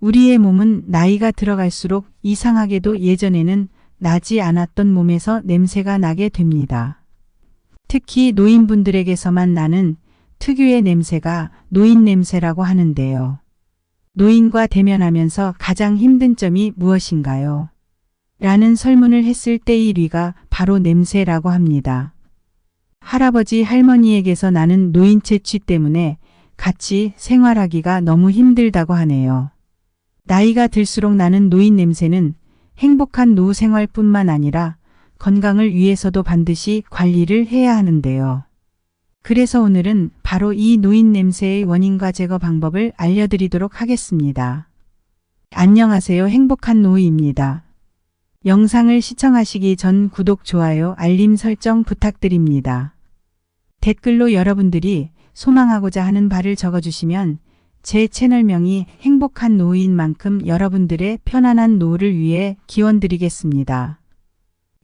우리의 몸은 나이가 들어갈수록 이상하게도 예전에는 나지 않았던 몸에서 냄새가 나게 됩니다. 특히 노인분들에게서만 나는 특유의 냄새가 노인 냄새라고 하는데요. 노인과 대면하면서 가장 힘든 점이 무엇인가요? 라는 설문을 했을 때 1위가 바로 냄새라고 합니다. 할아버지 할머니에게서 나는 노인 채취 때문에 같이 생활하기가 너무 힘들다고 하네요. 나이가 들수록 나는 노인 냄새는 행복한 노후 생활뿐만 아니라 건강을 위해서도 반드시 관리를 해야 하는데요. 그래서 오늘은 바로 이 노인 냄새의 원인과 제거 방법을 알려드리도록 하겠습니다. 안녕하세요. 행복한 노후입니다. 영상을 시청하시기 전 구독, 좋아요, 알림 설정 부탁드립니다. 댓글로 여러분들이 소망하고자 하는 바를 적어주시면 제 채널명이 행복한 노후인 만큼 여러분들의 편안한 노후를 위해 기원드리겠습니다.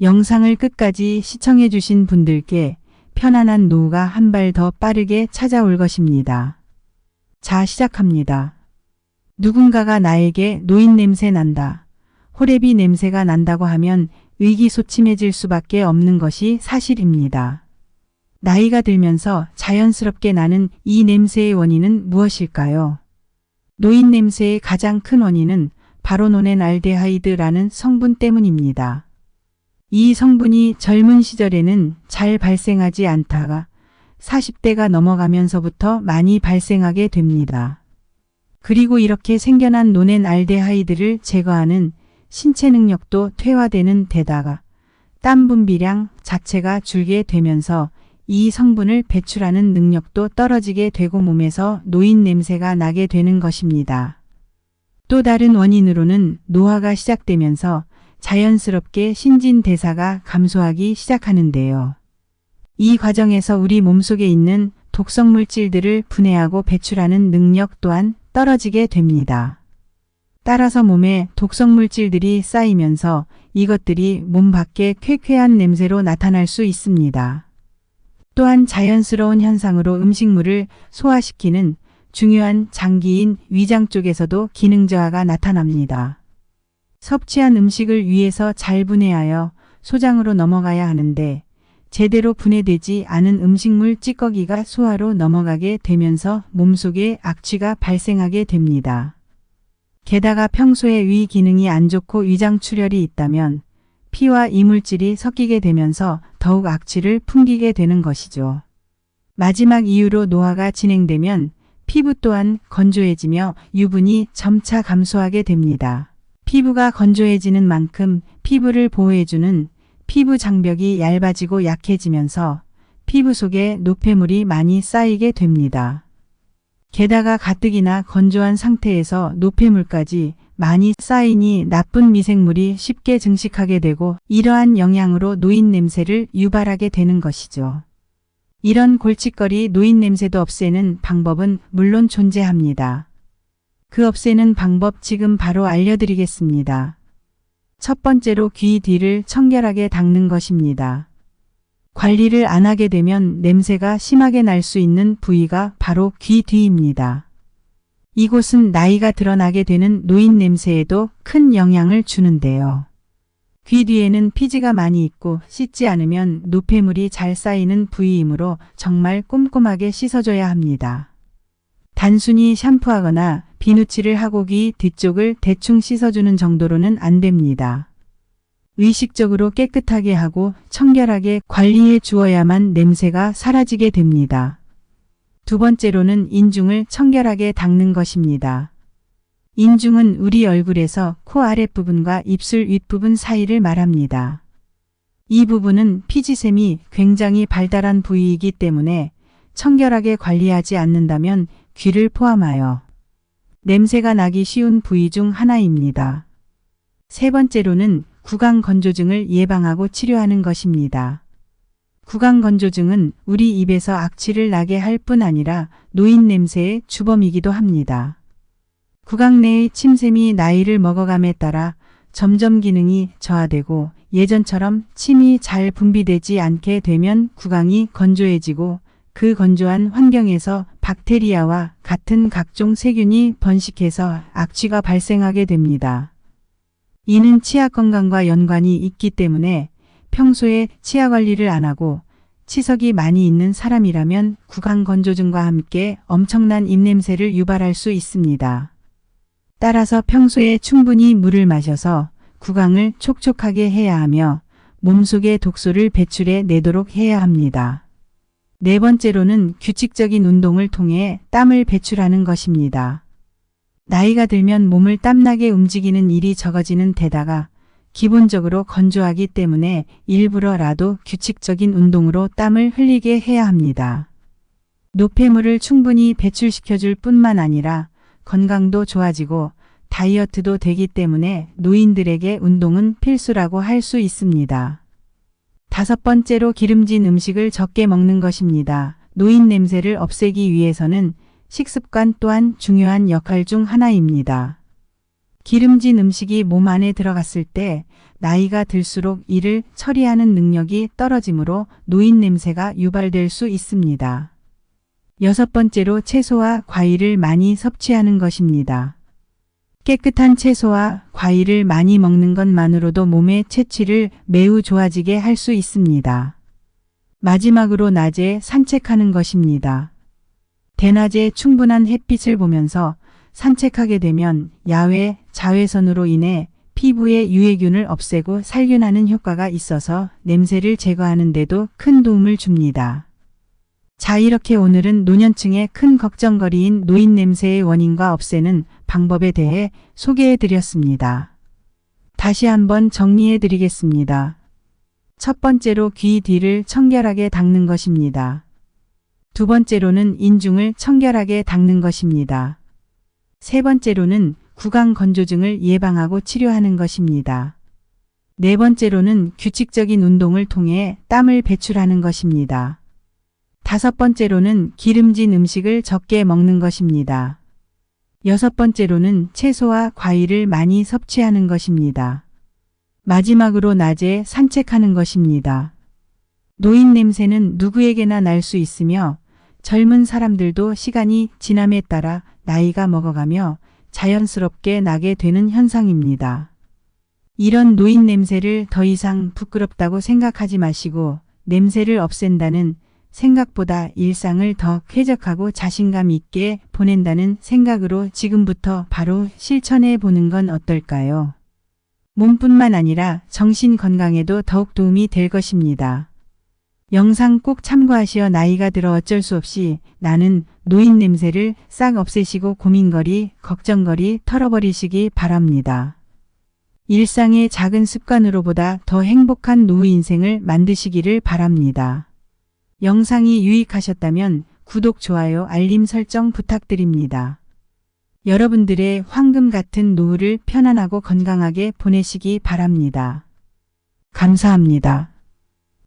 영상을 끝까지 시청해 주신 분들께 편안한 노후가 한 발 더 빠르게 찾아올 것입니다. 자, 시작합니다. 누군가가 나에게 노인 냄새 난다, 호레비 냄새가 난다고 하면 의기소침해질 수밖에 없는 것이 사실입니다. 나이가 들면서 자연스럽게 나는 이 냄새의 원인은 무엇일까요? 노인 냄새의 가장 큰 원인은 바로 노넨알데하이드라는 성분 때문입니다. 이 성분이 젊은 시절에는 잘 발생하지 않다가 40대가 넘어가면서부터 많이 발생하게 됩니다. 그리고 이렇게 생겨난 노넨알데하이드를 제거하는 신체 능력도 퇴화되는 데다가 땀 분비량 자체가 줄게 되면서 이 성분을 배출하는 능력도 떨어지게 되고 몸에서 노인 냄새가 나게 되는 것입니다. 또 다른 원인으로는 노화가 시작되면서 자연스럽게 신진대사가 감소하기 시작하는데요. 이 과정에서 우리 몸속에 있는 독성 물질들을 분해하고 배출하는 능력 또한 떨어지게 됩니다. 따라서 몸에 독성 물질들이 쌓이면서 이것들이 몸 밖에 쾌쾌한 냄새로 나타날 수 있습니다. 또한 자연스러운 현상으로 음식물을 소화시키는 중요한 장기인 위장 쪽에서도 기능 저하가 나타납니다. 섭취한 음식을 위에서 잘 분해하여 소장으로 넘어가야 하는데 제대로 분해되지 않은 음식물 찌꺼기가 소화로 넘어가게 되면서 몸속에 악취가 발생하게 됩니다. 게다가 평소에 위 기능이 안 좋고 위장 출혈이 있다면 피와 이물질이 섞이게 되면서 더욱 악취를 풍기게 되는 것이죠. 마지막 이유로 노화가 진행되면 피부 또한 건조해지며 유분이 점차 감소하게 됩니다. 피부가 건조해지는 만큼 피부를 보호해주는 피부 장벽이 얇아지고 약해지면서 피부 속에 노폐물이 많이 쌓이게 됩니다. 게다가 가뜩이나 건조한 상태에서 노폐물까지 많이 쌓이니 나쁜 미생물이 쉽게 증식하게 되고 이러한 영향으로 노인 냄새를 유발하게 되는 것이죠. 이런 골칫거리 노인 냄새도 없애는 방법은 물론 존재합니다. 그 없애는 방법 지금 바로 알려드리겠습니다. 첫 번째로 귀 뒤를 청결하게 닦는 것입니다. 관리를 안 하게 되면 냄새가 심하게 날 수 있는 부위가 바로 귀 뒤입니다. 이곳은 나이가 드러나게 되는 노인 냄새에도 큰 영향을 주는데요. 귀 뒤에는 피지가 많이 있고 씻지 않으면 노폐물이 잘 쌓이는 부위이므로 정말 꼼꼼하게 씻어줘야 합니다. 단순히 샴푸하거나 비누칠을 하고 귀 뒤쪽을 대충 씻어주는 정도로는 안 됩니다. 의식적으로 깨끗하게 하고 청결하게 관리해 주어야만 냄새가 사라지게 됩니다. 두 번째로는 인중을 청결하게 닦는 것입니다. 인중은 우리 얼굴에서 코 아랫부분과 입술 윗부분 사이를 말합니다. 이 부분은 피지샘이 굉장히 발달한 부위이기 때문에 청결하게 관리하지 않는다면 귀를 포함하여 냄새가 나기 쉬운 부위 중 하나입니다. 세 번째로는 구강건조증을 예방하고 치료하는 것입니다. 구강건조증은 우리 입에서 악취를 나게 할 뿐 아니라 노인 냄새의 주범이기도 합니다. 구강 내의 침샘이 나이를 먹어감에 따라 점점 기능이 저하되고 예전처럼 침이 잘 분비되지 않게 되면 구강이 건조해지고 그 건조한 환경에서 박테리아와 같은 각종 세균이 번식해서 악취가 발생하게 됩니다. 이는 치아 건강과 연관이 있기 때문에 평소에 치아 관리를 안 하고 치석이 많이 있는 사람이라면 구강 건조증과 함께 엄청난 입냄새를 유발할 수 있습니다. 따라서 평소에 충분히 물을 마셔서 구강을 촉촉하게 해야 하며 몸속의 독소를 배출해 내도록 해야 합니다. 네 번째로는 규칙적인 운동을 통해 땀을 배출하는 것입니다. 나이가 들면 몸을 땀나게 움직이는 일이 적어지는 데다가 기본적으로 건조하기 때문에 일부러라도 규칙적인 운동으로 땀을 흘리게 해야 합니다. 노폐물을 충분히 배출시켜줄 뿐만 아니라 건강도 좋아지고 다이어트도 되기 때문에 노인들에게 운동은 필수라고 할 수 있습니다. 다섯 번째로 기름진 음식을 적게 먹는 것입니다. 노인 냄새를 없애기 위해서는 식습관 또한 중요한 역할 중 하나입니다. 기름진 음식이 몸 안에 들어갔을 때 나이가 들수록 이를 처리하는 능력이 떨어지므로 노인 냄새가 유발될 수 있습니다. 여섯 번째로 채소와 과일을 많이 섭취하는 것입니다. 깨끗한 채소와 과일을 많이 먹는 것만으로도 몸의 채취를 매우 좋아지게 할 수 있습니다. 마지막으로 낮에 산책하는 것입니다. 대낮에 충분한 햇빛을 보면서 산책하게 되면 야외 자외선으로 인해 피부의 유해균을 없애고 살균하는 효과가 있어서 냄새를 제거하는 데도 큰 도움을 줍니다. 자, 이렇게 오늘은 노년층의 큰 걱정거리인 노인 냄새의 원인과 없애는 방법에 대해 소개해 드렸습니다. 다시 한번 정리해 드리겠습니다. 첫 번째로 귀 뒤를 청결하게 닦는 것입니다. 두 번째로는 인중을 청결하게 닦는 것입니다. 세 번째로는 구강 건조증을 예방하고 치료하는 것입니다. 네 번째로는 규칙적인 운동을 통해 땀을 배출하는 것입니다. 다섯 번째로는 기름진 음식을 적게 먹는 것입니다. 여섯 번째로는 채소와 과일을 많이 섭취하는 것입니다. 마지막으로 낮에 산책하는 것입니다. 노인 냄새는 누구에게나 날 수 있으며 젊은 사람들도 시간이 지남에 따라 나이가 먹어가며 자연스럽게 나게 되는 현상입니다. 이런 노인 냄새를 더 이상 부끄럽다고 생각하지 마시고 냄새를 없앤다는 생각보다 일상을 더 쾌적하고 자신감 있게 보낸다는 생각으로 지금부터 바로 실천해 보는 건 어떨까요? 몸뿐만 아니라 정신 건강에도 더욱 도움이 될 것입니다. 영상 꼭 참고하시어 나이가 들어 어쩔 수 없이 나는 노인 냄새를 싹 없애시고 고민거리, 걱정거리 털어버리시기 바랍니다. 일상의 작은 습관으로보다 더 행복한 노후 인생을 만드시기를 바랍니다. 영상이 유익하셨다면 구독, 좋아요, 알림 설정 부탁드립니다. 여러분들의 황금 같은 노후를 편안하고 건강하게 보내시기 바랍니다. 감사합니다.